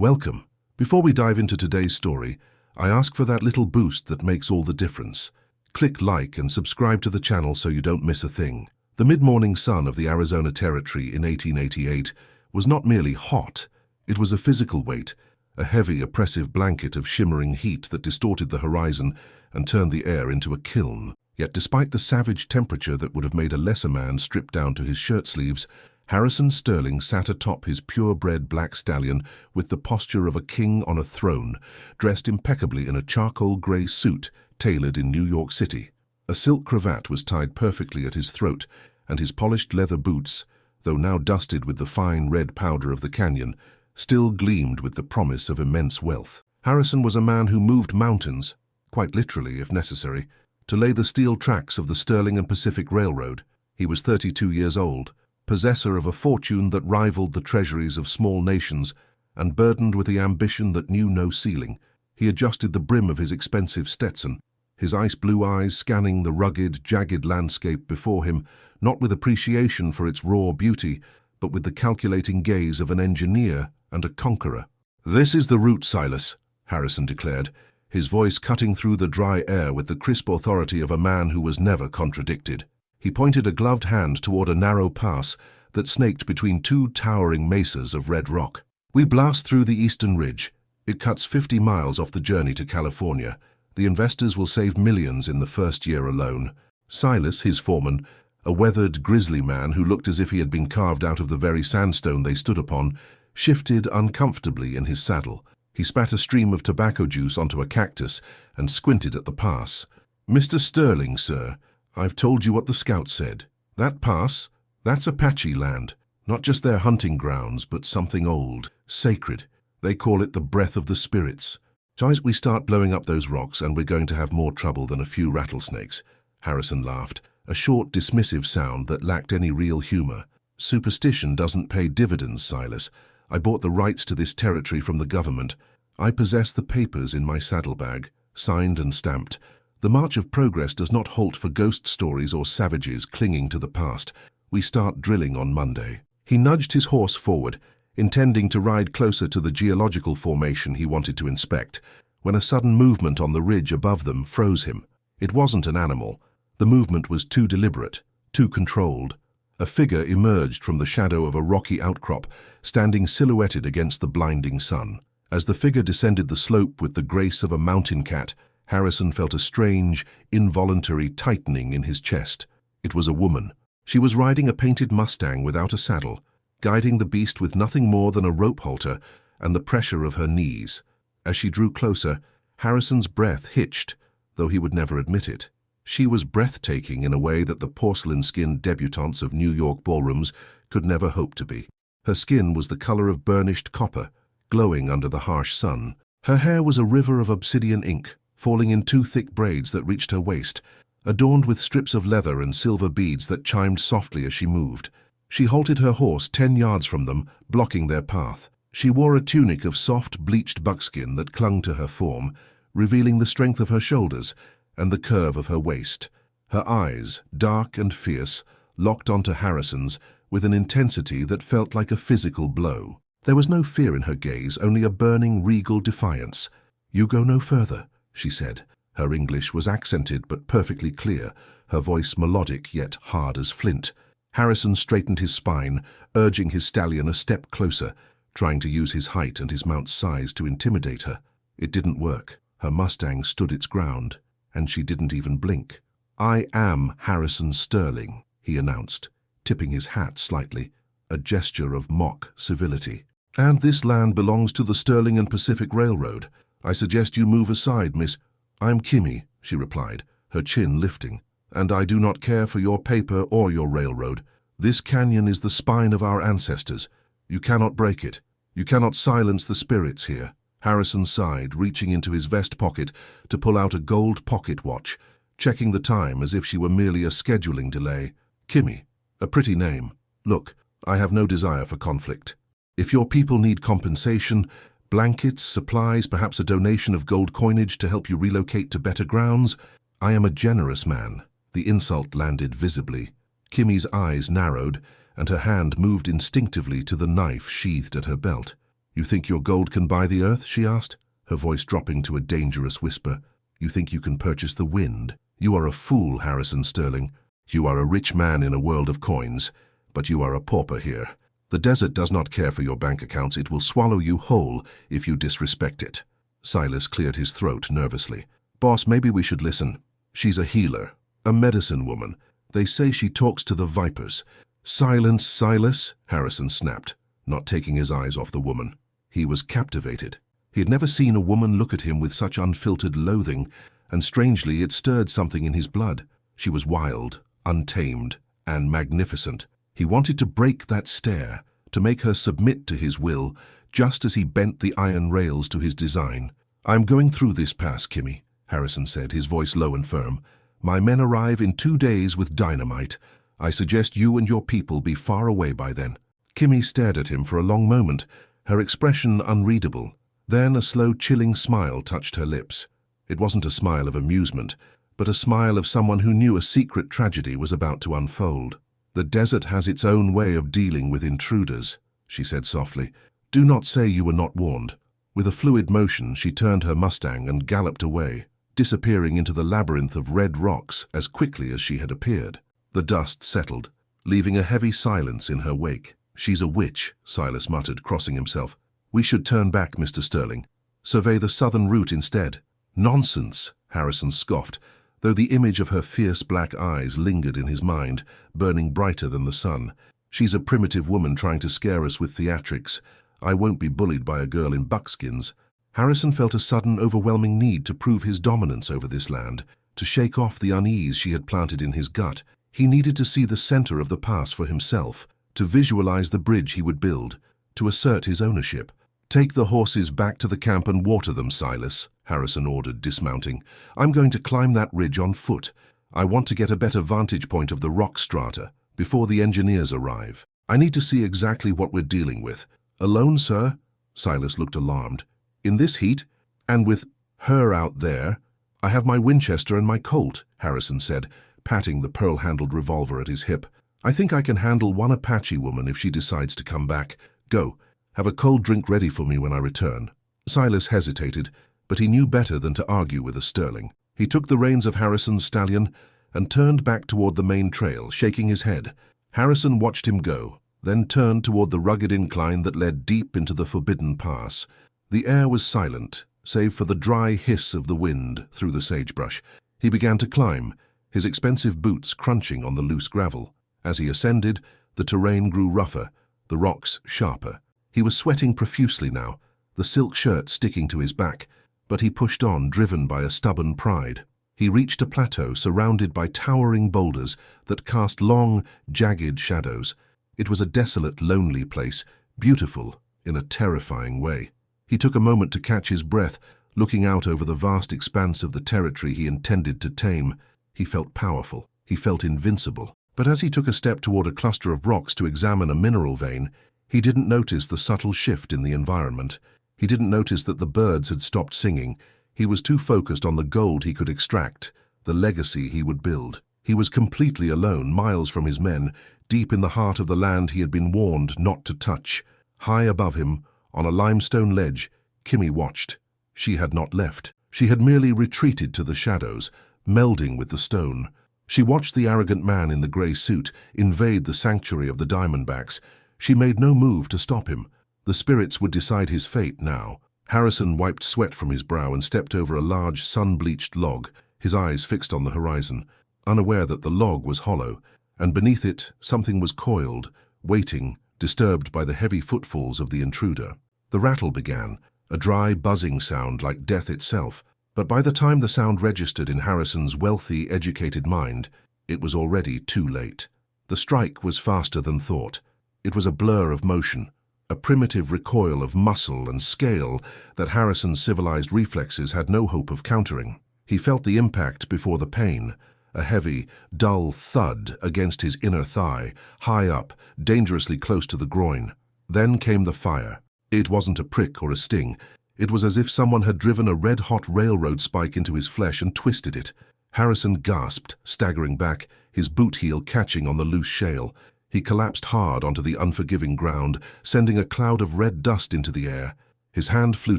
Welcome. Before we dive into today's story, I ask for that little boost that makes all the difference. Click like and subscribe to the channel so you don't miss a thing. The mid-morning sun of the Arizona Territory in 1888 was not merely hot, it was a physical weight, a heavy, oppressive blanket of shimmering heat that distorted the horizon and turned the air into a kiln. Yet despite the savage temperature that would have made a lesser man strip down to his shirt sleeves, Harrison Sterling sat atop his purebred black stallion with the posture of a king on a throne, dressed impeccably in a charcoal gray suit tailored in New York City. A silk cravat was tied perfectly at his throat, and his polished leather boots, though now dusted with the fine red powder of the canyon, still gleamed with the promise of immense wealth. Harrison was a man who moved mountains, quite literally if necessary, to lay the steel tracks of the Sterling and Pacific Railroad. He was 32 years old, possessor of a fortune that rivaled the treasuries of small nations, and burdened with the ambition that knew no ceiling. He adjusted the brim of his expensive Stetson, his ice-blue eyes scanning the rugged, jagged landscape before him, not with appreciation for its raw beauty, but with the calculating gaze of an engineer and a conqueror. "This is the route, Silas," Harrison declared, his voice cutting through the dry air with the crisp authority of a man who was never contradicted. He pointed a gloved hand toward a narrow pass that snaked between two towering mesas of red rock. "We blast through the eastern ridge. It cuts 50 miles off the journey to California. The investors will save millions in the first year alone." Silas, his foreman, a weathered, grisly man who looked as if he had been carved out of the very sandstone they stood upon, shifted uncomfortably in his saddle. He spat a stream of tobacco juice onto a cactus and squinted at the pass. "Mr. Sterling, sir, I've told you what the scout said. That pass, that's Apache land. Not just their hunting grounds, but something old, sacred. They call it the breath of the spirits. As we start blowing up those rocks and we're going to have more trouble than a few rattlesnakes." Harrison laughed, a short, dismissive sound that lacked any real humor. "Superstition doesn't pay dividends, Silas. I bought the rights to this territory from the government. I possess the papers in my saddlebag, signed and stamped. The march of progress does not halt for ghost stories or savages clinging to the past. We start drilling on Monday." He nudged his horse forward, intending to ride closer to the geological formation he wanted to inspect, when a sudden movement on the ridge above them froze him. It wasn't an animal. The movement was too deliberate, too controlled. A figure emerged from the shadow of a rocky outcrop, standing silhouetted against the blinding sun. As the figure descended the slope with the grace of a mountain cat, Harrison felt a strange, involuntary tightening in his chest. It was a woman. She was riding a painted Mustang without a saddle, guiding the beast with nothing more than a rope halter and the pressure of her knees. As she drew closer, Harrison's breath hitched, though he would never admit it. She was breathtaking in a way that the porcelain-skinned debutantes of New York ballrooms could never hope to be. Her skin was the color of burnished copper, glowing under the harsh sun. Her hair was a river of obsidian ink, falling in two thick braids that reached her waist, adorned with strips of leather and silver beads that chimed softly as she moved. She halted her horse 10 yards from them, blocking their path. She wore a tunic of soft, bleached buckskin that clung to her form, revealing the strength of her shoulders and the curve of her waist. Her eyes, dark and fierce, locked onto Harrison's with an intensity that felt like a physical blow. There was no fear in her gaze, only a burning, regal defiance. "You go no further," she said. Her English was accented but perfectly clear, her voice melodic yet hard as flint. Harrison straightened his spine, urging his stallion a step closer, trying to use his height and his mount's size to intimidate her. It didn't work. Her Mustang stood its ground, and she didn't even blink. "I am Harrison Sterling," he announced, tipping his hat slightly, a gesture of mock civility. "And this land belongs to the Sterling and Pacific Railroad. I suggest you move aside, Miss—" "I'm Kimmy," she replied, her chin lifting, "and I do not care for your paper or your railroad. This canyon is the spine of our ancestors. You cannot break it. You cannot silence the spirits here." Harrison sighed, reaching into his vest pocket to pull out a gold pocket watch, checking the time as if she were merely a scheduling delay. "Kimmy, a pretty name. Look, I have no desire for conflict. If your people need compensation, blankets, supplies, perhaps a donation of gold coinage to help you relocate to better grounds, I am a generous man." The insult landed visibly. Kimmy's eyes narrowed, and her hand moved instinctively to the knife sheathed at her belt. You think your gold can buy the earth? She asked, her voice dropping to a dangerous whisper. You think you can purchase the wind? You are a fool, Harrison Sterling. You are a rich man in a world of coins, but you are a pauper here. The desert does not care for your bank accounts. It will swallow you whole if you disrespect it. Silas cleared his throat nervously. Boss, maybe we should listen. She's a healer, a medicine woman. They say she talks to the vipers. Silence, Silas, Harrison snapped, not taking his eyes off the woman. He was captivated. He had never seen a woman look at him with such unfiltered loathing, and strangely it stirred something in his blood. She was wild, untamed, and magnificent. He wanted to break that stare, to make her submit to his will, just as he bent the iron rails to his design. I'm going through this pass, Kimmy, Harrison said, his voice low and firm. My men arrive in 2 days with dynamite. I suggest you and your people be far away by then. Kimmy stared at him for a long moment, her expression unreadable. Then a slow, chilling smile touched her lips. It wasn't a smile of amusement, but a smile of someone who knew a secret tragedy was about to unfold. The desert has its own way of dealing with intruders, she said softly. Do not say you were not warned. With a fluid motion, she turned her Mustang and galloped away, disappearing into the labyrinth of red rocks as quickly as she had appeared. The dust settled, leaving a heavy silence in her wake. She's a witch, Silas muttered, crossing himself. We should turn back, Mr. Sterling. Survey the southern route instead. Nonsense, Harrison scoffed, though the image of her fierce black eyes lingered in his mind, burning brighter than the sun. She's a primitive woman trying to scare us with theatrics. I won't be bullied by a girl in buckskins. Harrison felt a sudden, overwhelming need to prove his dominance over this land, to shake off the unease she had planted in his gut. He needed to see the center of the pass for himself, to visualize the bridge he would build, to assert his ownership. Take the horses back to the camp and water them, Silas, Harrison ordered, dismounting. I'm going to climb that ridge on foot. I want to get a better vantage point of the rock strata before the engineers arrive. I need to see exactly what we're dealing with. Alone, sir? Silas looked alarmed. In this heat? And with her out there? I have my Winchester and my Colt, Harrison said, patting the pearl-handled revolver at his hip. I think I can handle one Apache woman if she decides to come back. Go. Have a cold drink ready for me when I return. Silas hesitated, but he knew better than to argue with a Sterling. He took the reins of Harrison's stallion and turned back toward the main trail, shaking his head. Harrison watched him go, then turned toward the rugged incline that led deep into the forbidden pass. The air was silent, save for the dry hiss of the wind through the sagebrush. He began to climb, his expensive boots crunching on the loose gravel. As he ascended, the terrain grew rougher, the rocks sharper. He was sweating profusely now, the silk shirt sticking to his back, but he pushed on, driven by a stubborn pride. He reached a plateau surrounded by towering boulders that cast long, jagged shadows. It was a desolate, lonely place, beautiful in a terrifying way. He took a moment to catch his breath, looking out over the vast expanse of the territory he intended to tame. He felt powerful. He felt invincible. But as he took a step toward a cluster of rocks to examine a mineral vein, he didn't notice the subtle shift in the environment. He didn't notice that the birds had stopped singing. He was too focused on the gold he could extract, the legacy he would build. He was completely alone, miles from his men, deep in the heart of the land he had been warned not to touch. High above him, on a limestone ledge, Kimmy watched. She had not left. She had merely retreated to the shadows, melding with the stone. She watched the arrogant man in the grey suit invade the sanctuary of the Diamondbacks. She made no move to stop him. The spirits would decide his fate now. Harrison wiped sweat from his brow and stepped over a large, sun-bleached log, his eyes fixed on the horizon, unaware that the log was hollow, and beneath it something was coiled, waiting, disturbed by the heavy footfalls of the intruder. The rattle began, a dry, buzzing sound like death itself, but by the time the sound registered in Harrison's wealthy, educated mind, it was already too late. The strike was faster than thought. It was a blur of motion, a primitive recoil of muscle and scale that Harrison's civilized reflexes had no hope of countering. He felt the impact before the pain, a heavy, dull thud against his inner thigh, high up, dangerously close to the groin. Then came the fire. It wasn't a prick or a sting. It was as if someone had driven a red-hot railroad spike into his flesh and twisted it. Harrison gasped, staggering back, his boot heel catching on the loose shale. He collapsed hard onto the unforgiving ground, sending a cloud of red dust into the air. His hand flew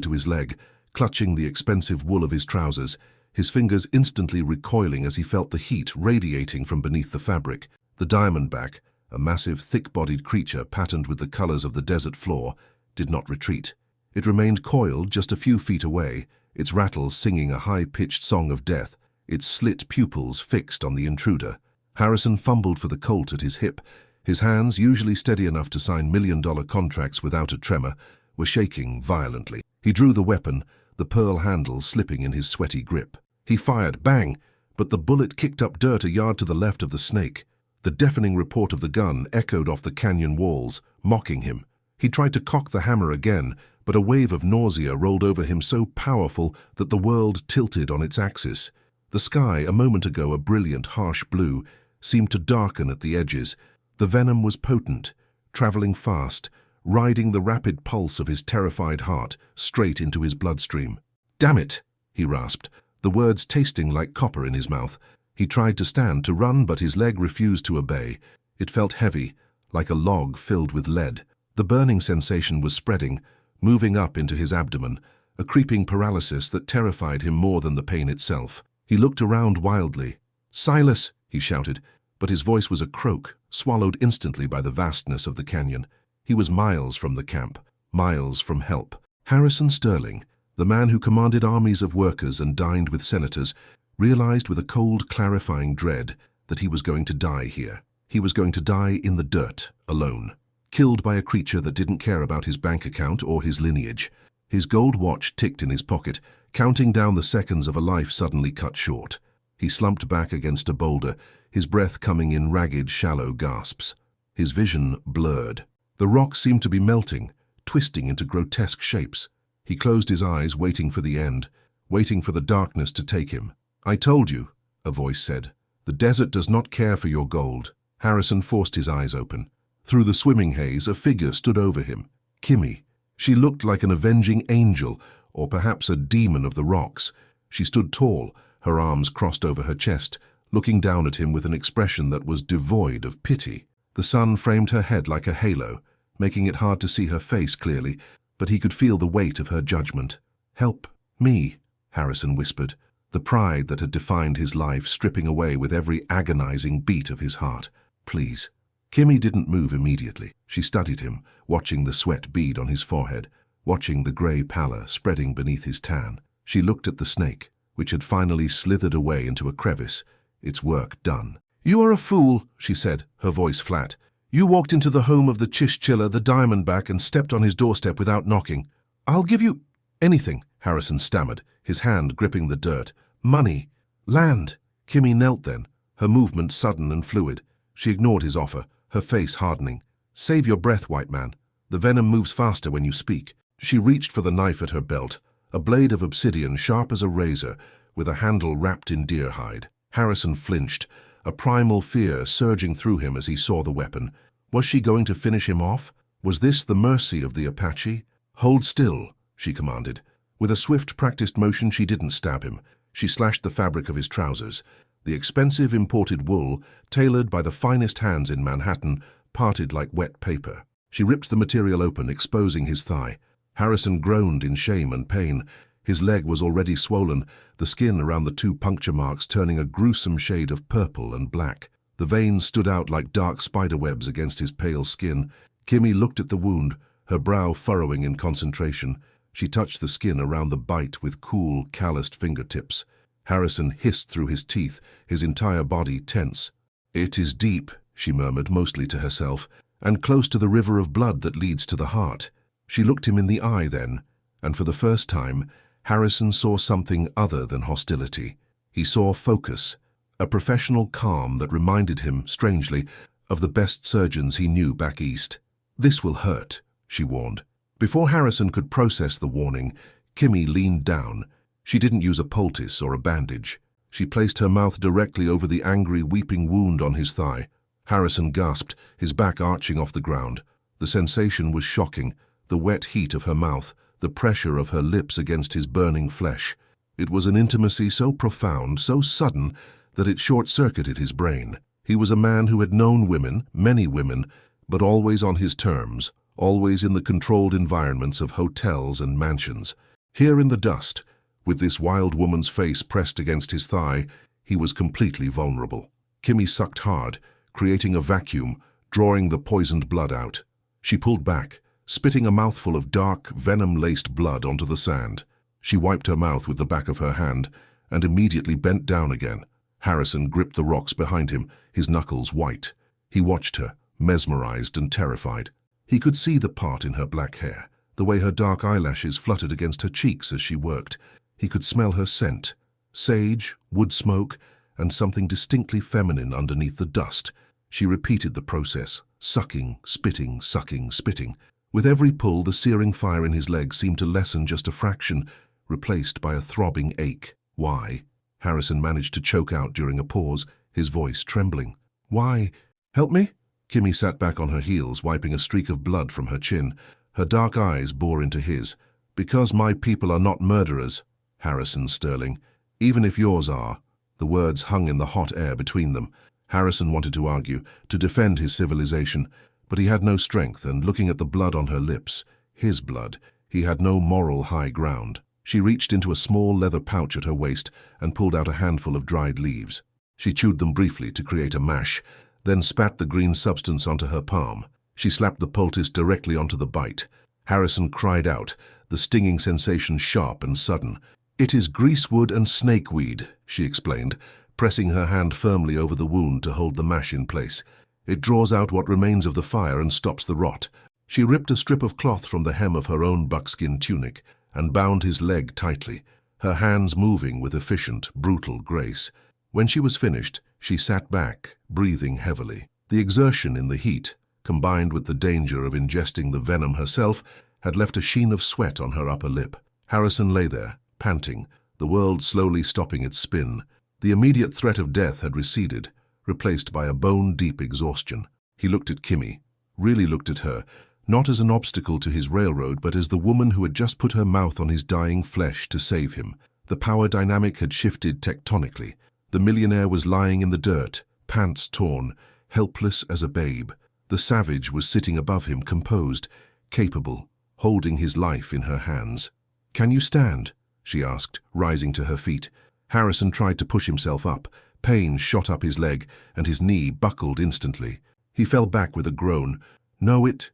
to his leg, clutching the expensive wool of his trousers, his fingers instantly recoiling as he felt the heat radiating from beneath the fabric. The diamondback, a massive, thick-bodied creature patterned with the colors of the desert floor, did not retreat. It remained coiled just a few feet away, its rattles singing a high-pitched song of death, its slit pupils fixed on the intruder. Harrison fumbled for the Colt at his hip. His hands, usually steady enough to sign million-dollar contracts without a tremor, were shaking violently. He drew the weapon, the pearl handle slipping in his sweaty grip. He fired, bang, but the bullet kicked up dirt a yard to the left of the snake. The deafening report of the gun echoed off the canyon walls, mocking him. He tried to cock the hammer again, but a wave of nausea rolled over him so powerful that the world tilted on its axis. The sky, a moment ago a brilliant, harsh blue, seemed to darken at the edges. The venom was potent, traveling fast, riding the rapid pulse of his terrified heart straight into his bloodstream. "Damn it!" he rasped, the words tasting like copper in his mouth. He tried to stand, to run, but his leg refused to obey. It felt heavy, like a log filled with lead. The burning sensation was spreading, moving up into his abdomen, a creeping paralysis that terrified him more than the pain itself. He looked around wildly. "Silas!" he shouted, but his voice was a croak, swallowed instantly by the vastness of the canyon. He was miles from the camp, miles from help. Harrison Sterling, the man who commanded armies of workers and dined with senators, realized with a cold, clarifying dread that he was going to die here. He was going to die in the dirt, alone, killed by a creature that didn't care about his bank account or his lineage. His gold watch ticked in his pocket, counting down the seconds of a life suddenly cut short. He slumped back against a boulder, his breath coming in ragged, shallow gasps. His vision blurred. The rock seemed to be melting, twisting into grotesque shapes. He closed his eyes, waiting for the end, waiting for the darkness to take him. "I told you," a voice said. "The desert does not care for your gold." Harrison forced his eyes open. Through the swimming haze, a figure stood over him. Kimmy. She looked like an avenging angel, or perhaps a demon of the rocks. She stood tall, her arms crossed over her chest, looking down at him with an expression that was devoid of pity. The sun framed her head like a halo, making it hard to see her face clearly, but he could feel the weight of her judgment. "Help me," Harrison whispered, the pride that had defined his life stripping away with every agonizing beat of his heart. "Please." Kimmy didn't move immediately. She studied him, watching the sweat bead on his forehead, watching the grey pallor spreading beneath his tan. She looked at the snake, which had finally slithered away into a crevice, its work done. "You are a fool," she said, her voice flat. "You walked into the home of the Chishchilla, the Diamondback, and stepped on his doorstep without knocking. I'll give you anything," Harrison stammered, his hand gripping the dirt. "Money. Land." Kimmy knelt then, her movement sudden and fluid. She ignored his offer, her face hardening. "Save your breath, white man. The venom moves faster when you speak." She reached for the knife at her belt, a blade of obsidian sharp as a razor, with a handle wrapped in deer hide. Harrison flinched, a primal fear surging through him as he saw the weapon. Was she going to finish him off? Was this the mercy of the Apache? "Hold still," she commanded. With a swift, practiced motion, she didn't stab him. She slashed the fabric of his trousers. The expensive imported wool, tailored by the finest hands in Manhattan, parted like wet paper. She ripped the material open, exposing his thigh. Harrison groaned in shame and pain. His leg was already swollen, the skin around the 2 puncture marks turning a gruesome shade of purple and black. The veins stood out like dark spiderwebs against his pale skin. Kimmy looked at the wound, her brow furrowing in concentration. She touched the skin around the bite with cool, calloused fingertips. Harrison hissed through his teeth, his entire body tense. "It is deep," she murmured, mostly to herself, "and close to the river of blood that leads to the heart." She looked him in the eye then, and for the first time, Harrison saw something other than hostility. He saw focus, a professional calm that reminded him, strangely, of the best surgeons he knew back east. "This will hurt," she warned. Before Harrison could process the warning, Kimmy leaned down. She didn't use a poultice or a bandage. She placed her mouth directly over the angry, weeping wound on his thigh. Harrison gasped, his back arching off the ground. The sensation was shocking, the wet heat of her mouth, the pressure of her lips against his burning flesh. It was an intimacy so profound, so sudden, that it short-circuited his brain. He was a man who had known women, many women, but always on his terms, always in the controlled environments of hotels and mansions. Here in the dust, with this wild woman's face pressed against his thigh, he was completely vulnerable. Kimmy sucked hard, creating a vacuum, drawing the poisoned blood out. She pulled back, spitting a mouthful of dark, venom-laced blood onto the sand. She wiped her mouth with the back of her hand and immediately bent down again. Harrison gripped the rocks behind him, his knuckles white. He watched her, mesmerized and terrified. He could see the part in her black hair, the way her dark eyelashes fluttered against her cheeks as she worked. He could smell her scent, sage, wood smoke, and something distinctly feminine underneath the dust. She repeated the process, sucking, spitting, sucking, spitting. With every pull, the searing fire in his leg seemed to lessen just a fraction, replaced by a throbbing ache. "Why?" Harrison managed to choke out during a pause, his voice trembling. "Why? Help me?" Kimmy sat back on her heels, wiping a streak of blood from her chin. Her dark eyes bore into his. "Because my people are not murderers, Harrison Sterling. Even if yours are." The words hung in the hot air between them. Harrison wanted to argue, to defend his civilization, but he had no strength, and looking at the blood on her lips, his blood, he had no moral high ground. She reached into a small leather pouch at her waist and pulled out a handful of dried leaves. She chewed them briefly to create a mash, then spat the green substance onto her palm. She slapped the poultice directly onto the bite. Harrison cried out, the stinging sensation sharp and sudden. "It is greasewood and snakeweed," she explained, pressing her hand firmly over the wound to hold the mash in place. "It draws out what remains of the fire and stops the rot." She ripped a strip of cloth from the hem of her own buckskin tunic and bound his leg tightly, her hands moving with efficient, brutal grace. When she was finished, she sat back, breathing heavily. The exertion in the heat, combined with the danger of ingesting the venom herself, had left a sheen of sweat on her upper lip. Harrison lay there, panting, the world slowly stopping its spin. The immediate threat of death had receded, replaced by a bone-deep exhaustion. He looked at Kimmy, really looked at her, not as an obstacle to his railroad, but as the woman who had just put her mouth on his dying flesh to save him. The power dynamic had shifted tectonically. The millionaire was lying in the dirt, pants torn, helpless as a babe. The savage was sitting above him, composed, capable, holding his life in her hands. "Can you stand?" she asked, rising to her feet. Harrison tried to push himself up. Pain shot up his leg, and his knee buckled instantly. He fell back with a groan. "No, it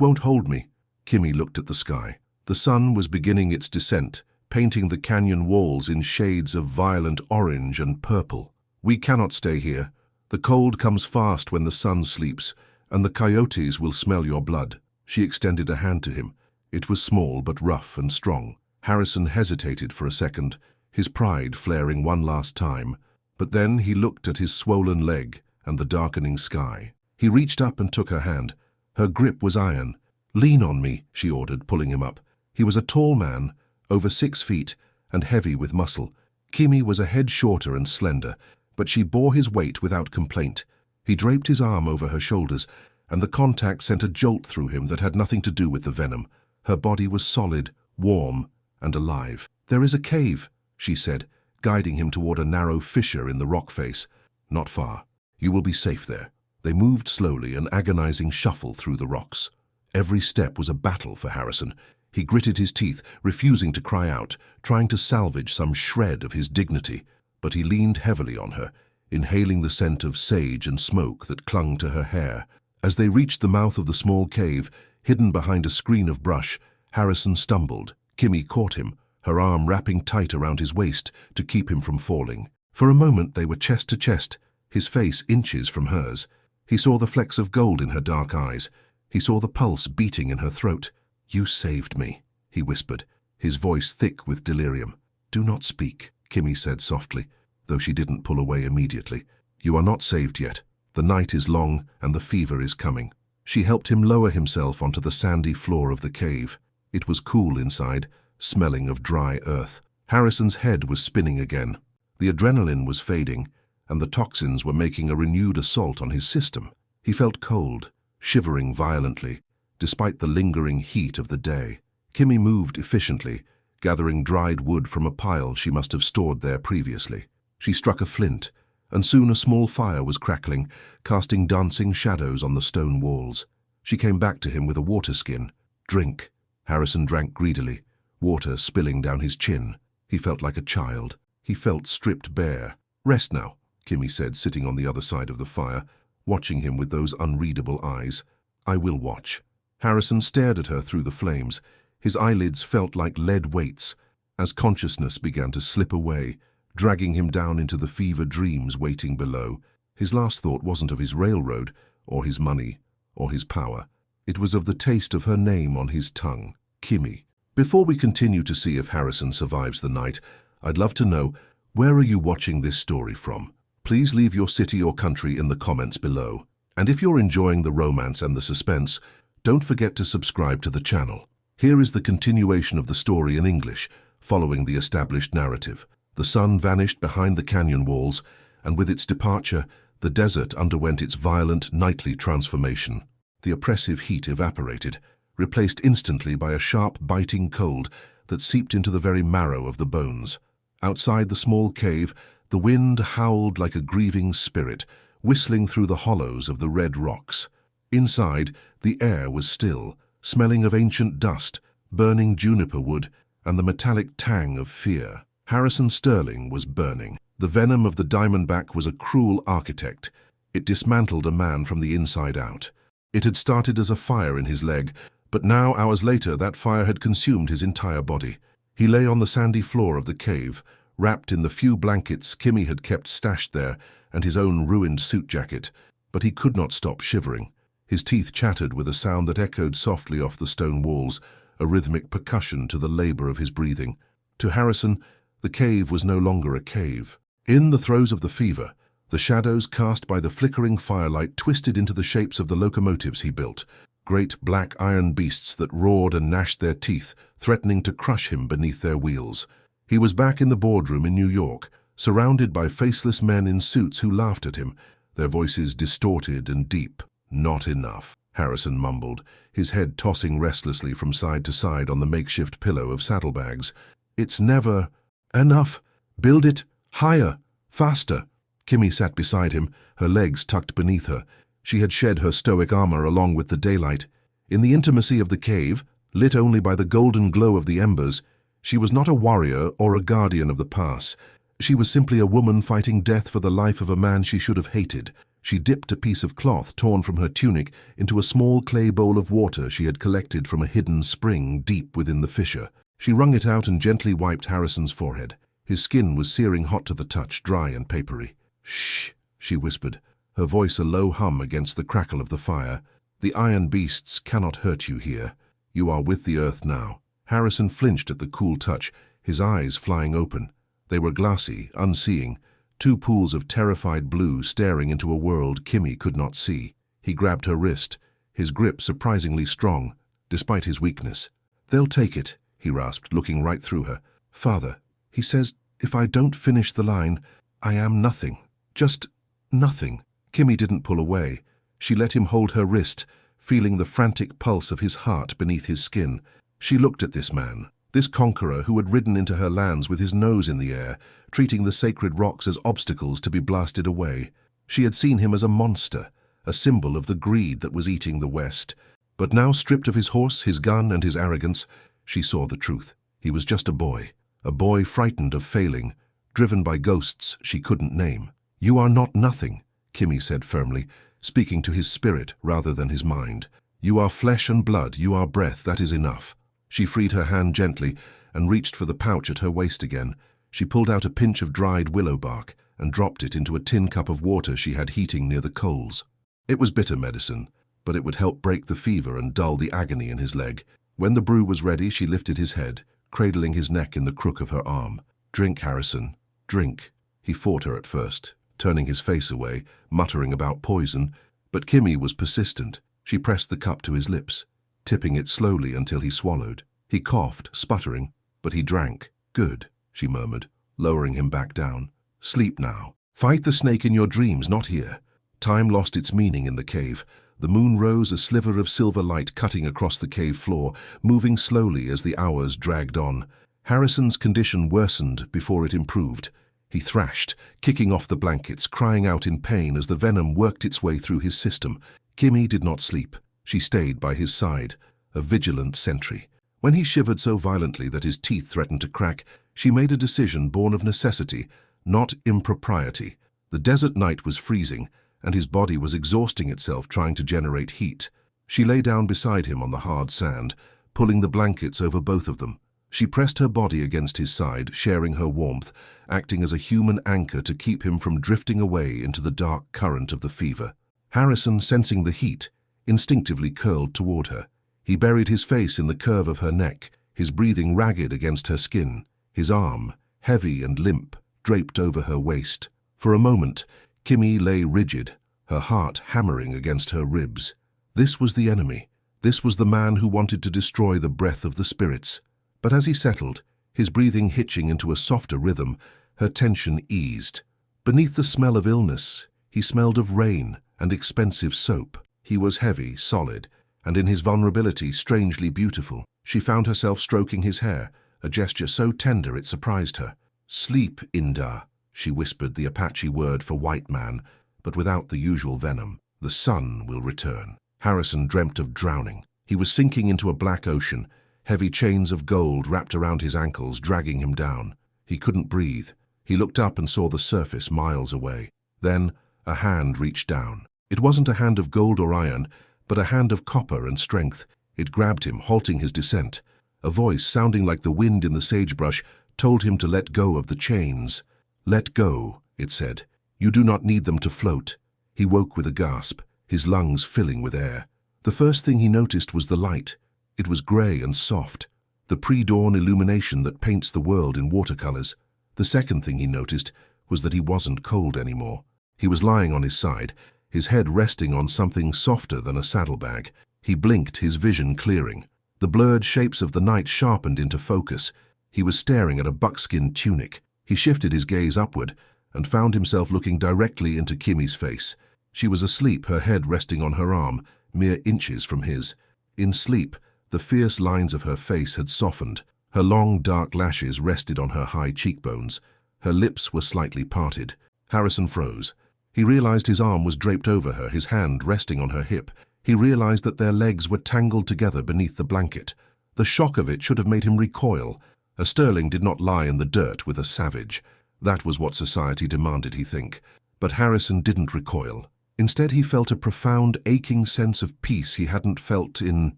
won't hold me." Kimmy looked at the sky. The sun was beginning its descent, painting the canyon walls in shades of violent orange and purple. "We cannot stay here. The cold comes fast when the sun sleeps, and the coyotes will smell your blood." She extended a hand to him. It was small but rough and strong. Harrison hesitated for a second, his pride flaring one last time. But then he looked at his swollen leg and the darkening sky. He reached up and took her hand. Her grip was iron. "Lean on me," she ordered, pulling him up. He was a tall man, over 6 feet, and heavy with muscle. Kimmy was a head shorter and slender, but she bore his weight without complaint. He draped his arm over her shoulders, and the contact sent a jolt through him that had nothing to do with the venom. Her body was solid, warm, and alive. "There is a cave," she said, guiding him toward a narrow fissure in the rock face. "Not far. You will be safe there." They moved slowly, an agonizing shuffle through the rocks. Every step was a battle for Harrison. He gritted his teeth, refusing to cry out, trying to salvage some shred of his dignity. But he leaned heavily on her, inhaling the scent of sage and smoke that clung to her hair. As they reached the mouth of the small cave, hidden behind a screen of brush, Harrison stumbled. Kimmy caught him, her arm wrapping tight around his waist to keep him from falling. For a moment they were chest to chest, his face inches from hers. He saw the flecks of gold in her dark eyes. He saw the pulse beating in her throat. "You saved me," he whispered, his voice thick with delirium. "Do not speak," Kimmy said softly, though she didn't pull away immediately. "You are not saved yet. The night is long and the fever is coming." She helped him lower himself onto the sandy floor of the cave. It was cool inside, smelling of dry earth. Harrison's head was spinning again. The adrenaline was fading, and the toxins were making a renewed assault on his system. He felt cold, shivering violently, despite the lingering heat of the day. Kimmy moved efficiently, gathering dried wood from a pile she must have stored there previously. She struck a flint, and soon a small fire was crackling, casting dancing shadows on the stone walls. She came back to him with a water skin. "Drink." Harrison drank greedily, water spilling down his chin. He felt like a child. He felt stripped bare. "Rest now," Kimmy said, sitting on the other side of the fire, watching him with those unreadable eyes. "I will watch." Harrison stared at her through the flames. His eyelids felt like lead weights as consciousness began to slip away, dragging him down into the fever dreams waiting below. His last thought wasn't of his railroad, or his money, or his power. It was of the taste of her name on his tongue, Kimmy. Before we continue to see if Harrison survives the night, I'd love to know, where are you watching this story from? Please leave your city or country in the comments below. And if you're enjoying the romance and the suspense, don't forget to subscribe to the channel. Here is the continuation of the story in English, following the established narrative. The sun vanished behind the canyon walls, and with its departure, the desert underwent its violent nightly transformation. The oppressive heat evaporated, replaced instantly by a sharp, biting cold that seeped into the very marrow of the bones. Outside the small cave, the wind howled like a grieving spirit, whistling through the hollows of the red rocks. Inside, the air was still, smelling of ancient dust, burning juniper wood, and the metallic tang of fear. Harrison Sterling was burning. The venom of the diamondback was a cruel architect. It dismantled a man from the inside out. It had started as a fire in his leg, but now, hours later, that fire had consumed his entire body. He lay on the sandy floor of the cave, wrapped in the few blankets Kimmy had kept stashed there and his own ruined suit jacket, but he could not stop shivering. His teeth chattered with a sound that echoed softly off the stone walls, a rhythmic percussion to the labor of his breathing. To Harrison, the cave was no longer a cave. In the throes of the fever, the shadows cast by the flickering firelight twisted into the shapes of the locomotives he built, great black iron beasts that roared and gnashed their teeth, threatening to crush him beneath their wheels. He was back in the boardroom in New York, surrounded by faceless men in suits who laughed at him, their voices distorted and deep. "Not enough," Harrison mumbled, his head tossing restlessly from side to side on the makeshift pillow of saddlebags. "It's never enough. Build it higher, faster." Kimmy sat beside him, her legs tucked beneath her. She had shed her stoic armor along with the daylight. In the intimacy of the cave, lit only by the golden glow of the embers, she was not a warrior or a guardian of the pass. She was simply a woman fighting death for the life of a man she should have hated. She dipped a piece of cloth torn from her tunic into a small clay bowl of water she had collected from a hidden spring deep within the fissure. She wrung it out and gently wiped Harrison's forehead. His skin was searing hot to the touch, dry and papery. "Shh," she whispered, her voice a low hum against the crackle of the fire. "The iron beasts cannot hurt you here. You are with the earth now." Harrison flinched at the cool touch, his eyes flying open. They were glassy, unseeing, two pools of terrified blue staring into a world Kimmy could not see. He grabbed her wrist, his grip surprisingly strong, despite his weakness. "They'll take it," he rasped, looking right through her. "Father, he says if I don't finish the line, I am nothing. Just nothing." Kimmy didn't pull away. She let him hold her wrist, feeling the frantic pulse of his heart beneath his skin. She looked at this man, this conqueror who had ridden into her lands with his nose in the air, treating the sacred rocks as obstacles to be blasted away. She had seen him as a monster, a symbol of the greed that was eating the West. But now, stripped of his horse, his gun, and his arrogance, she saw the truth. He was just a boy frightened of failing, driven by ghosts she couldn't name. "You are not nothing," Kimmy said firmly, speaking to his spirit rather than his mind. "You are flesh and blood, you are breath, that is enough." She freed her hand gently and reached for the pouch at her waist again. She pulled out a pinch of dried willow bark and dropped it into a tin cup of water she had heating near the coals. It was bitter medicine, but it would help break the fever and dull the agony in his leg. When the brew was ready, she lifted his head, cradling his neck in the crook of her arm. "Drink, Harrison, drink." He fought her at first, turning his face away, muttering about poison, but Kimmy was persistent. She pressed the cup to his lips, tipping it slowly until he swallowed. He coughed, sputtering, but he drank. "Good," she murmured, lowering him back down. "Sleep now. Fight the snake in your dreams, not here." Time lost its meaning in the cave. The moon rose, a sliver of silver light cutting across the cave floor, moving slowly as the hours dragged on. Harrison's condition worsened before it improved. He thrashed, kicking off the blankets, crying out in pain as the venom worked its way through his system. Kimmy did not sleep. She stayed by his side, a vigilant sentry. When he shivered so violently that his teeth threatened to crack, she made a decision born of necessity, not impropriety. The desert night was freezing, and his body was exhausting itself trying to generate heat. She lay down beside him on the hard sand, pulling the blankets over both of them. She pressed her body against his side, sharing her warmth, acting as a human anchor to keep him from drifting away into the dark current of the fever. Harrison, sensing the heat, instinctively curled toward her. He buried his face in the curve of her neck, his breathing ragged against her skin, his arm, heavy and limp, draped over her waist. For a moment, Kimmy lay rigid, her heart hammering against her ribs. This was the enemy. This was the man who wanted to destroy the breath of the spirits. But as he settled, his breathing hitching into a softer rhythm, her tension eased. Beneath the smell of illness, he smelled of rain and expensive soap. He was heavy, solid, and in his vulnerability strangely beautiful. She found herself stroking his hair, a gesture so tender it surprised her. "Sleep, Inda," she whispered, the Apache word for white man, but without the usual venom. "The sun will return." Harrison dreamt of drowning. He was sinking into a black ocean, heavy chains of gold wrapped around his ankles, dragging him down. He couldn't breathe. He looked up and saw the surface miles away. Then a hand reached down. It wasn't a hand of gold or iron, but a hand of copper and strength. It grabbed him, halting his descent. A voice, sounding like the wind in the sagebrush, told him to let go of the chains. "Let go," it said. "You do not need them to float." He woke with a gasp, his lungs filling with air. The first thing he noticed was the light. It was grey and soft, the pre-dawn illumination that paints the world in watercolors. The second thing he noticed was that he wasn't cold anymore. He was lying on his side, his head resting on something softer than a saddlebag. He blinked, his vision clearing. The blurred shapes of the night sharpened into focus. He was staring at a buckskin tunic. He shifted his gaze upward and found himself looking directly into Kimmy's face. She was asleep, her head resting on her arm, mere inches from his. In sleep, the fierce lines of her face had softened. Her long, dark lashes rested on her high cheekbones. Her lips were slightly parted. Harrison froze. He realized his arm was draped over her, his hand resting on her hip. He realized that their legs were tangled together beneath the blanket. The shock of it should have made him recoil. A Sterling did not lie in the dirt with a savage. That was what society demanded, he think. But Harrison didn't recoil. Instead, he felt a profound, aching sense of peace he hadn't felt in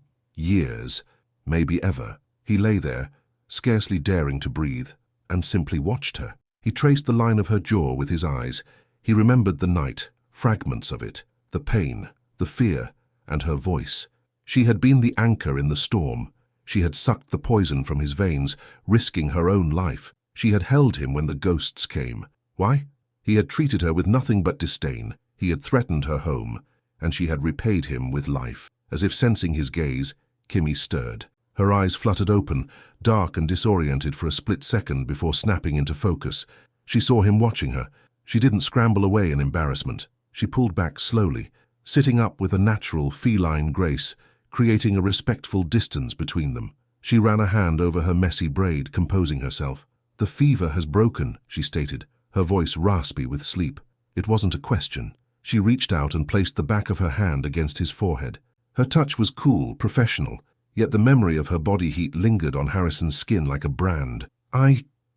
years, maybe ever. He lay there, scarcely daring to breathe, and simply watched her. He traced the line of her jaw with his eyes. He remembered the night, fragments of it, the pain, the fear, and her voice. She had been the anchor in the storm. She had sucked the poison from his veins, risking her own life. She had held him when the ghosts came. Why? He had treated her with nothing but disdain. He had threatened her home, and she had repaid him with life. As if sensing his gaze, Kimmy stirred. Her eyes fluttered open, dark and disoriented for a split second before snapping into focus. She saw him watching her. She didn't scramble away in embarrassment. She pulled back slowly, sitting up with a natural, feline grace, creating a respectful distance between them. She ran a hand over her messy braid, composing herself. "The fever has broken," she stated, her voice raspy with sleep. It wasn't a question. She reached out and placed the back of her hand against his forehead. Her touch was cool, professional, yet the memory of her body heat lingered on Harrison's skin like a brand.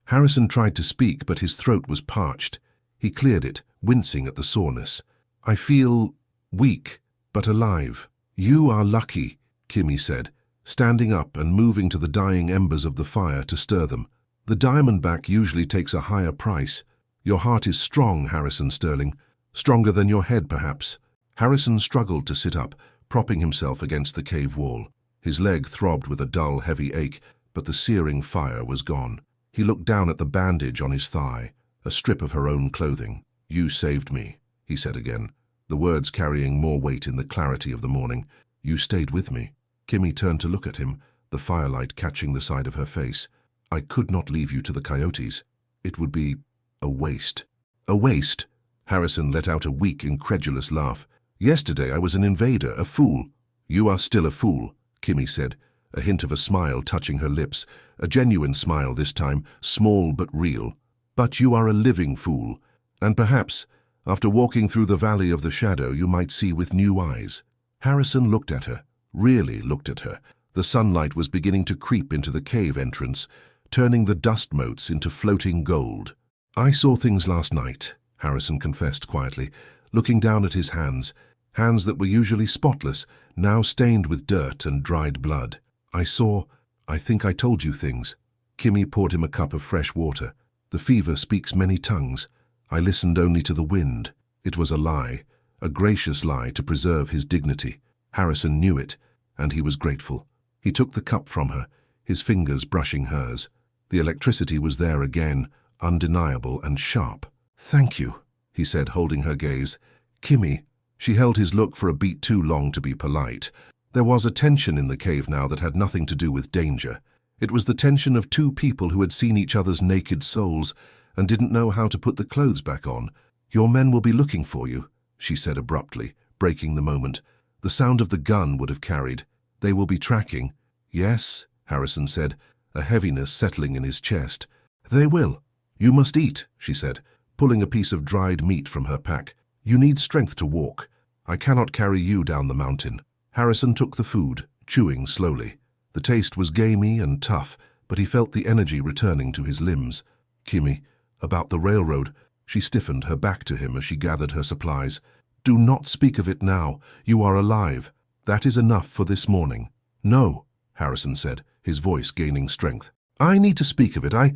Harrison tried to speak, but his throat was parched. He cleared it, wincing at the soreness. "I feel weak, but alive." "You are lucky," Kimmy said, standing up and moving to the dying embers of the fire to stir them. "The diamondback usually takes a higher price. Your heart is strong, Harrison Sterling. Stronger than your head, perhaps." Harrison struggled to sit up, propping himself against the cave wall. His leg throbbed with a dull, heavy ache, but the searing fire was gone. He looked down at the bandage on his thigh, a strip of her own clothing. "You saved me," he said again, the words carrying more weight in the clarity of the morning. "You stayed with me." Kimmy turned to look at him, the firelight catching the side of her face. "I could not leave you to the coyotes. It would be a waste." "A waste?" Harrison let out a weak, incredulous laugh. "Yesterday I was an invader, a fool." "You are still a fool," Kimmy said, a hint of a smile touching her lips, a genuine smile this time, small but real. But you are a living fool, and perhaps, after walking through the valley of the shadow, you might see with new eyes. Harrison looked at her, really looked at her. The sunlight was beginning to creep into the cave entrance, turning the dust motes into floating gold. I saw things last night, Harrison confessed quietly, looking down at his hands that were usually spotless, now stained with dirt and dried blood. I think I told you things. Kimmy poured him a cup of fresh water. The fever speaks many tongues. I listened only to the wind. It was a lie, a gracious lie to preserve his dignity. Harrison knew it, and he was grateful. He took the cup from her, his fingers brushing hers. The electricity was there again, undeniable and sharp. "Thank you," he said, holding her gaze. "Kimmy." She held his look for a beat too long to be polite. There was a tension in the cave now that had nothing to do with danger. It was the tension of two people who had seen each other's naked souls and didn't know how to put the clothes back on. "Your men will be looking for you," she said abruptly, breaking the moment. The sound of the gun would have carried. "They will be tracking." "Yes," Harrison said, a heaviness settling in his chest. "They will." "You must eat," she said, pulling a piece of dried meat from her pack. "You need strength to walk. I cannot carry you down the mountain." Harrison took the food, chewing slowly. The taste was gamey and tough, but he felt the energy returning to his limbs. "Kimmy, about the railroad." She stiffened, her back to him as she gathered her supplies. "Do not speak of it now. You are alive. That is enough for this morning." "No," Harrison said, his voice gaining strength. "I need to speak of it. I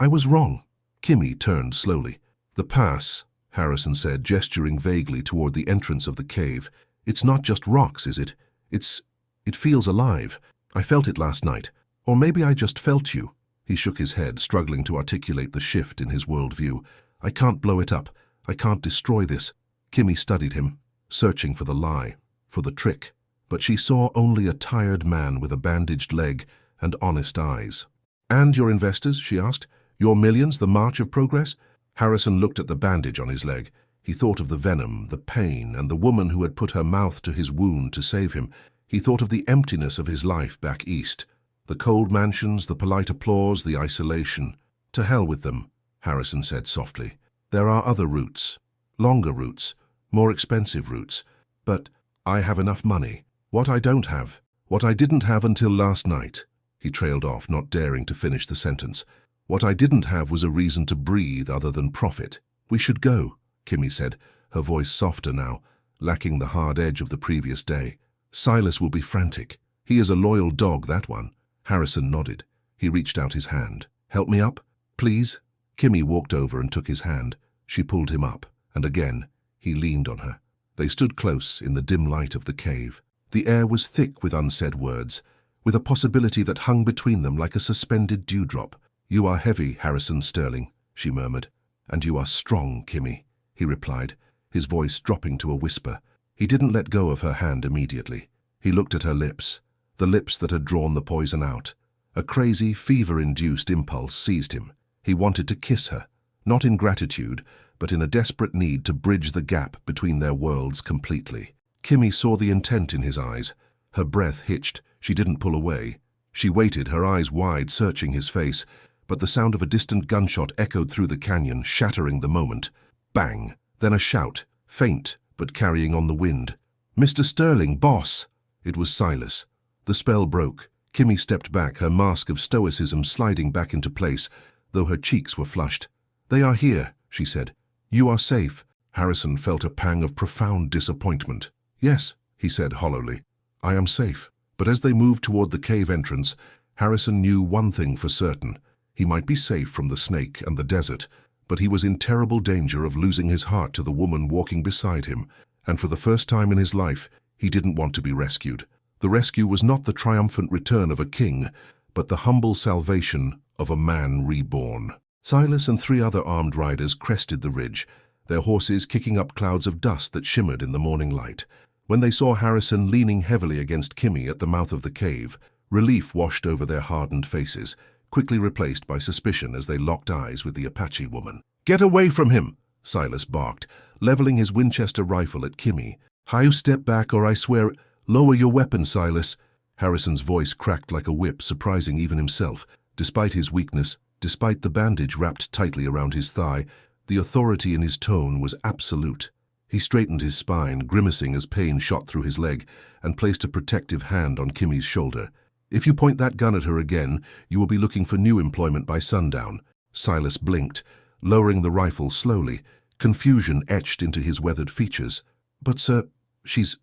was wrong." Kimmy turned slowly. "The pass," Harrison said, gesturing vaguely toward the entrance of the cave. "It's not just rocks, is it? It feels alive. I felt it last night. Or maybe I just felt you." He shook his head, struggling to articulate the shift in his worldview. "I can't blow it up. I can't destroy this." Kimmy studied him, searching for the lie, for the trick. But she saw only a tired man with a bandaged leg and honest eyes. "And your investors?" she asked. "Your millions, the march of progress?" Harrison looked at the bandage on his leg. He thought of the venom, the pain, and the woman who had put her mouth to his wound to save him. He thought of the emptiness of his life back east. The cold mansions, the polite applause, the isolation. "To hell with them," Harrison said softly. "There are other routes. Longer routes. More expensive routes. But I have enough money. What I don't have. What I didn't have until last night." He trailed off, not daring to finish the sentence. "What I didn't have was a reason to breathe other than profit." "We should go," Kimmy said, her voice softer now, lacking the hard edge of the previous day. "Silas will be frantic. He is a loyal dog, that one." Harrison nodded. He reached out his hand. "Help me up, please?" Kimmy walked over and took his hand. She pulled him up, and again, he leaned on her. They stood close in the dim light of the cave. The air was thick with unsaid words, with a possibility that hung between them like a suspended dewdrop. "You are heavy, Harrison Sterling," she murmured. "And you are strong, Kimmy," he replied, his voice dropping to a whisper. He didn't let go of her hand immediately. He looked at her lips, the lips that had drawn the poison out. A crazy, fever-induced impulse seized him. He wanted to kiss her, not in gratitude, but in a desperate need to bridge the gap between their worlds completely. Kimmy saw the intent in his eyes. Her breath hitched. She didn't pull away. She waited, her eyes wide, searching his face, but the sound of a distant gunshot echoed through the canyon, shattering the moment. Bang! Then a shout, faint, but carrying on the wind. "Mr. Sterling, boss!" It was Silas. The spell broke. Kimmy stepped back, her mask of stoicism sliding back into place, though her cheeks were flushed. "They are here," she said. "You are safe." Harrison felt a pang of profound disappointment. "Yes," he said hollowly. "I am safe." But as they moved toward the cave entrance, Harrison knew one thing for certain. He might be safe from the snake and the desert, but he was in terrible danger of losing his heart to the woman walking beside him, and for the first time in his life, he didn't want to be rescued. The rescue was not the triumphant return of a king, but the humble salvation of a man reborn. Silas and 3 other armed riders crested the ridge, their horses kicking up clouds of dust that shimmered in the morning light. When they saw Harrison leaning heavily against Kimmy at the mouth of the cave, relief washed over their hardened faces, quickly replaced by suspicion as they locked eyes with the Apache woman. "Get away from him!" Silas barked, leveling his Winchester rifle at Kimmy. "You step back or I swear—" "Lower your weapon, Silas." Harrison's voice cracked like a whip, surprising even himself. Despite his weakness, Despite the bandage wrapped tightly around his thigh, the authority in his tone was absolute. He straightened his spine, grimacing as pain shot through his leg, and placed a protective hand on Kimmy's shoulder. "If you point that gun at her again, you will be looking for new employment by sundown." Silas blinked, lowering the rifle slowly, confusion etched into his weathered features. "But, sir, she's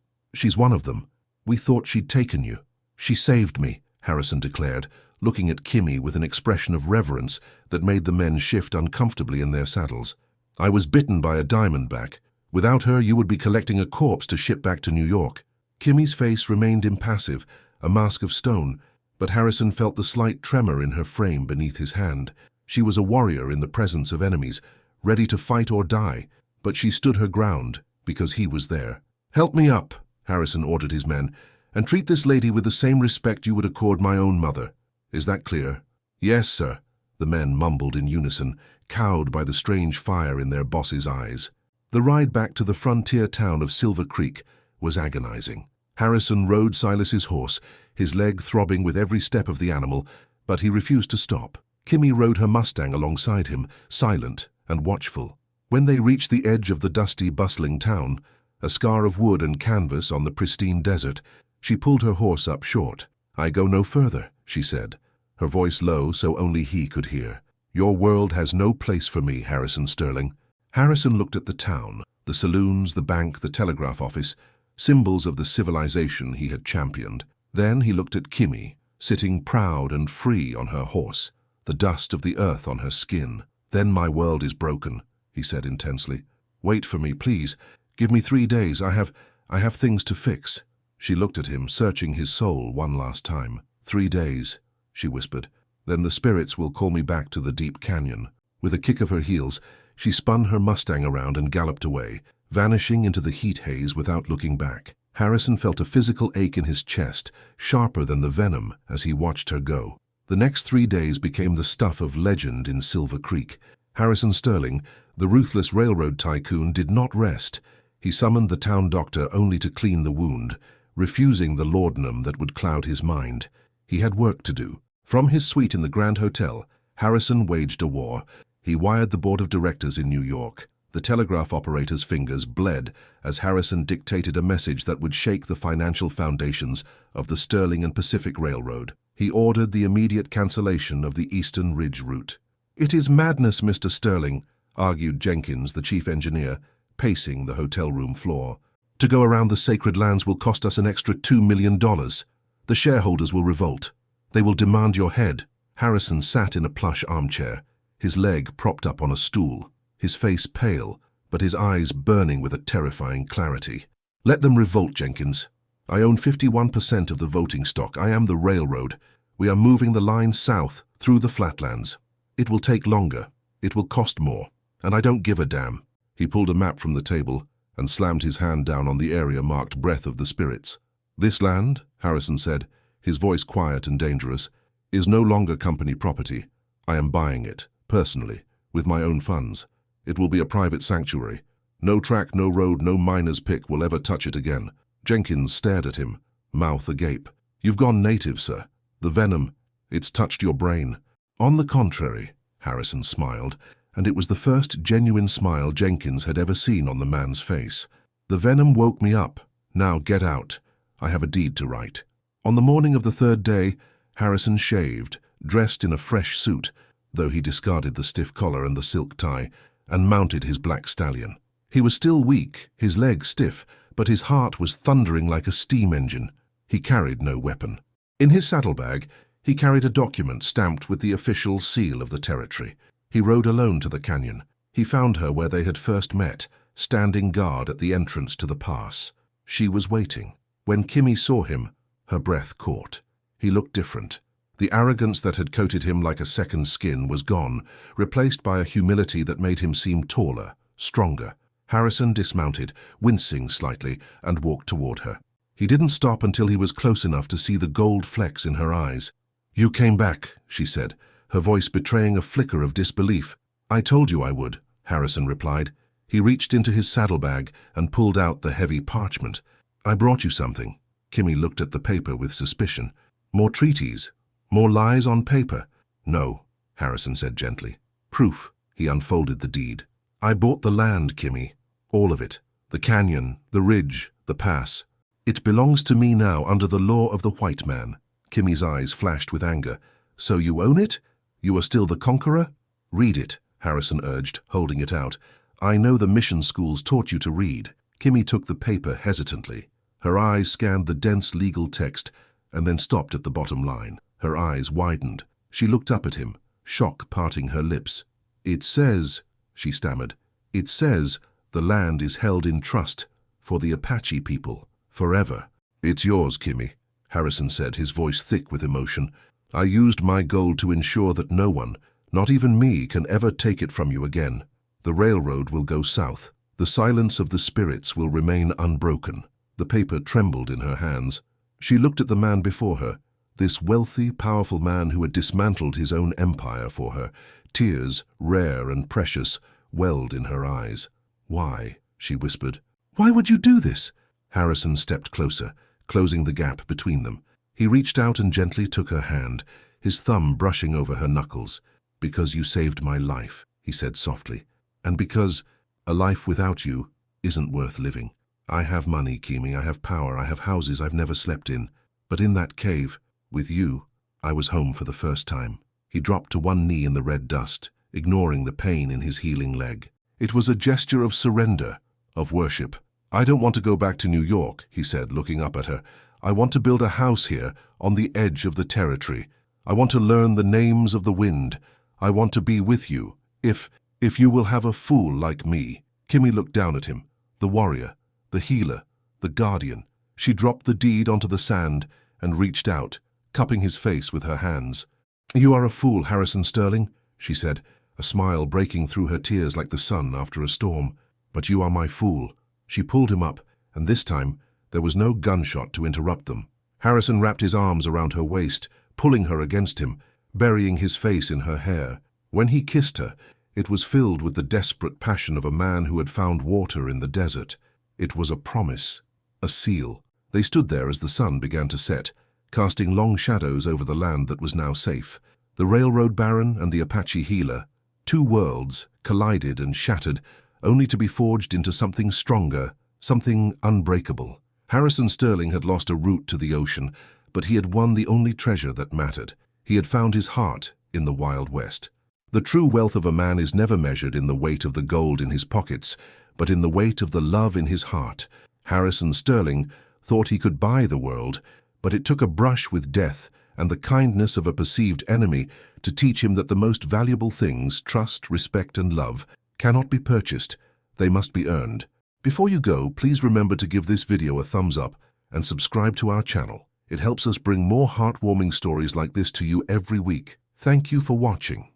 one of them. We thought she'd taken you." "She saved me," Harrison declared, looking at Kimmy with an expression of reverence that made the men shift uncomfortably in their saddles. "I was bitten by a diamondback. Without her, you would be collecting a corpse to ship back to New York." Kimmy's face remained impassive, a mask of stone, but Harrison felt the slight tremor in her frame beneath his hand. She was a warrior in the presence of enemies, ready to fight or die, but she stood her ground because he was there. "Help me up," Harrison ordered his men, "and treat this lady with the same respect you would accord my own mother. Is that clear?" "Yes, sir," the men mumbled in unison, cowed by the strange fire in their boss's eyes. The ride back to the frontier town of Silver Creek was agonizing. Harrison rode Silas's horse, his leg throbbing with every step of the animal, but he refused to stop. Kimmy rode her Mustang alongside him, silent and watchful. When they reached the edge of the dusty, bustling town, a scar of wood and canvas on the pristine desert, she pulled her horse up short. "I go no further," she said, her voice low so only he could hear. "Your world has no place for me, Harrison Sterling." Harrison looked at the town, the saloons, the bank, the telegraph office, symbols of the civilization he had championed. Then he looked at Kimmy, sitting proud and free on her horse, the dust of the earth on her skin. "Then my world is broken," he said intensely. "Wait for me, please. Give me 3 days. I have things to fix." She looked at him, searching his soul one last time. 3 days, she whispered. "Then the spirits will call me back to the deep canyon." With a kick of her heels, she spun her Mustang around and galloped away, vanishing into the heat haze without looking back. Harrison felt a physical ache in his chest, sharper than the venom, as he watched her go. The next 3 days became the stuff of legend in Silver Creek. Harrison Sterling, the ruthless railroad tycoon, did not rest. He summoned the town doctor only to clean the wound, refusing the laudanum that would cloud his mind. He had work to do. From his suite in the Grand Hotel, Harrison waged a war. He wired the board of directors in New York. The telegraph operator's fingers bled as Harrison dictated a message that would shake the financial foundations of the Sterling and Pacific Railroad. He ordered the immediate cancellation of the Eastern Ridge route. "It is madness, Mr. Sterling," argued Jenkins, the chief engineer, pacing the hotel room floor. "To go around the sacred lands will cost us an extra $2 million. The shareholders will revolt. They will demand your head." Harrison sat in a plush armchair, his leg propped up on a stool, his face pale, but his eyes burning with a terrifying clarity. "Let them revolt, Jenkins. I own 51% of the voting stock. I am the railroad. We are moving the line south, through the flatlands. It will take longer. It will cost more. And I don't give a damn." He pulled a map from the table and slammed his hand down on the area marked Breath of the Spirits. "This land," Harrison said, his voice quiet and dangerous, "is no longer company property. I am buying it, personally, with my own funds. It will be a private sanctuary. No track, no road, no miner's pick will ever touch it again." Jenkins stared at him, mouth agape. "You've gone native, sir. The venom, it's touched your brain." "On the contrary," Harrison smiled, and it was the first genuine smile Jenkins had ever seen on the man's face. "The venom woke me up. Now get out. I have a deed to write." On the morning of the 3rd day, Harrison shaved, dressed in a fresh suit, though he discarded the stiff collar and the silk tie, and mounted his black stallion. He was still weak, his legs stiff, but his heart was thundering like a steam engine. He carried no weapon. In his saddlebag, he carried a document stamped with the official seal of the territory. He rode alone to the canyon. He found her where they had first met, standing guard at the entrance to the pass. She was waiting. When Kimmy saw him, her breath caught. He looked different. The arrogance that had coated him like a second skin was gone, replaced by a humility that made him seem taller, stronger. Harrison dismounted, wincing slightly, and walked toward her. He didn't stop until he was close enough to see the gold flecks in her eyes. "You came back," she said, her voice betraying a flicker of disbelief. "I told you I would," Harrison replied. He reached into his saddlebag and pulled out the heavy parchment. "I brought you something." Kimmy looked at the paper with suspicion. "More treaties? More lies on paper?" "No," Harrison said gently. Proof. He unfolded the deed. I bought the land, Kimmy. All of it. The canyon, the ridge, the pass. It belongs to me now under the law of the white man. Kimmy's eyes flashed with anger. So you own it? You are still the conqueror? Read it, Harrison urged, holding it out. I know the mission schools taught you to read. Kimmy took the paper hesitantly. Her eyes scanned the dense legal text and then stopped at the bottom line. Her eyes widened. She looked up at him, shock parting her lips. It says, she stammered, it says the land is held in trust for the Apache people, forever. It's yours, Kimmy, Harrison said, his voice thick with emotion. I used my gold to ensure that no one, not even me, can ever take it from you again. The railroad will go south. The silence of the spirits will remain unbroken. The paper trembled in her hands. She looked at the man before her, this wealthy, powerful man who had dismantled his own empire for her. Tears, rare and precious, welled in her eyes. Why? She whispered. Why would you do this? Harrison stepped closer, closing the gap between them. He reached out and gently took her hand, his thumb brushing over her knuckles. Because you saved my life, he said softly. And because a life without you isn't worth living. I have money, Kimmy, I have power, I have houses I've never slept in. But in that cave, with you, I was home for the first time. He dropped to one knee in the red dust, ignoring the pain in his healing leg. It was a gesture of surrender, of worship. I don't want to go back to New York, he said, looking up at her. I want to build a house here, on the edge of the territory. I want to learn the names of the wind. I want to be with you, if you will have a fool like me. Kimmy looked down at him, the warrior, the healer, the guardian. She dropped the deed onto the sand and reached out, cupping his face with her hands. You are a fool, Harrison Sterling, she said, a smile breaking through her tears like the sun after a storm. But you are my fool. She pulled him up, and this time there was no gunshot to interrupt them. Harrison wrapped his arms around her waist, pulling her against him, burying his face in her hair. When he kissed her, it was filled with the desperate passion of a man who had found water in the desert. It was a promise, a seal. They stood there as the sun began to set, casting long shadows over the land that was now safe. The railroad baron and the Apache healer, two worlds, collided and shattered, only to be forged into something stronger, something unbreakable. Harrison Sterling had lost a route to the ocean, but he had won the only treasure that mattered. He had found his heart in the Wild West. The true wealth of a man is never measured in the weight of the gold in his pockets, but in the weight of the love in his heart. Harrison Sterling thought he could buy the world, but it took a brush with death and the kindness of a perceived enemy to teach him that the most valuable things, trust, respect, and love, cannot be purchased. They must be earned. Before you go, please remember to give this video a thumbs up and subscribe to our channel. It helps us bring more heartwarming stories like this to you every week. Thank you for watching.